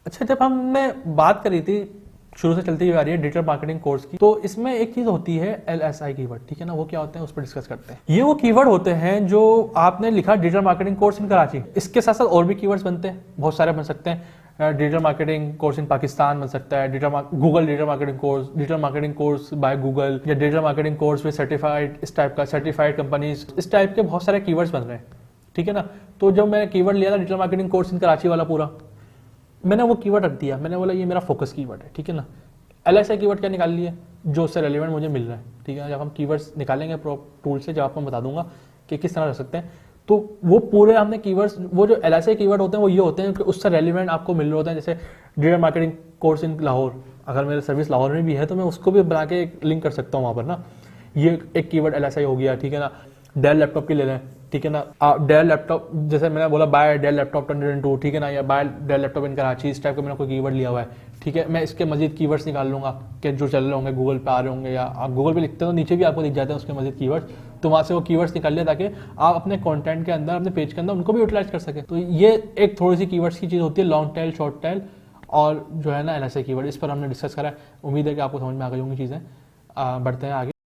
अच्छा, जब हमने बात करी थी शुरू से चलती हुई आ रही है डिजिटल मार्केटिंग कोर्स की, तो इसमें एक चीज होती है LSI कीवर्ड, ठीक है ना। वो क्या होते हैं उस पर डिस्कस करते हैं। ये वो कीवर्ड होते हैं जो आपने लिखा डिजिटल मार्केटिंग कोर्स इन कराची, इसके साथ साथ और भी कीवर्ड्स बनते हैं, बहुत सारे बन सकते हैं। Digital marketing course in Pakistan बन सकता है, Google digital marketing course, digital marketing course by Google, या digital marketing course with certified, इस टाइप का सर्टिफाइड कंपनीज, इस टाइप के बहुत सारे कीवर्ड्स बन रहे हैं, ठीक है ना। तो जब मैं कीवर्ड लिया था डिजिटल मार्केटिंग कोर्स इन कराची वाला पूरा, मैंने वो कीवर्ड रख दिया, मैंने बोला ये मेरा फोकस कीवर्ड है, ठीक है ना। LSI कीवर्ड क्या निकाल लिए, जो उससे रेलिवेंट मुझे मिल रहा है, ठीक है। जब हम कीवर्ड्स निकालेंगे टूल से, जब आपको बता दूंगा कि किस तरह रख सकते हैं, तो वो पूरे हमने कीवर्ड्स, वो जो LSI कीवर्ड होते हैं वो ये होते हैं कि उससे रेलिवेंट आपको मिल रहे होते हैं। जैसे डिजिटल मार्केटिंग कोर्स इन लाहौर, अगर मेरी सर्विस लाहौर में भी है तो मैं उसको भी बना के एक लिंक कर सकता हूँ वहाँ पर ना। ये एक कीवर्ड LSI हो गया, ठीक है ना। डेल लैपटॉप की ले लें, ठीक है ना। डेल लैपटॉप, जैसे मैंने बोला बाय डेल लैपटॉप 2022, ठीक है ना, या बाय डेल लैपटॉप इन कराची, इस टाइप का मैंने कोई कीवर्ड लिया हुआ है, ठीक है। मैं इसके मजीद कीवर्ड्स निकाल लूंगा कि जो चल रहे होंगे गूगल पे आ रहे होंगे, या आप गूगल पे लिखते हो तो नीचे भी आपको दिख जाते हैं उसके मजीद कीवर्ड्स, तो वहाँ से वो कीवर्ड्स निकाल लिया ताकि आप अपने कंटेंट के अंदर, अपने पेज के अंदर उनको भी यूटिलाइज कर सके। तो ये एक थोड़ी सी कीवर्ड्स की चीज़ होती है, लॉन्ग टेल, शॉर्ट टेल, और जो है ना LSI कीवर्ड, इस पर हमने डिस्कस करा है। उम्मीद है कि आपको समझ में आ गई होंगी चीज़ें। बढ़ते हैं आगे।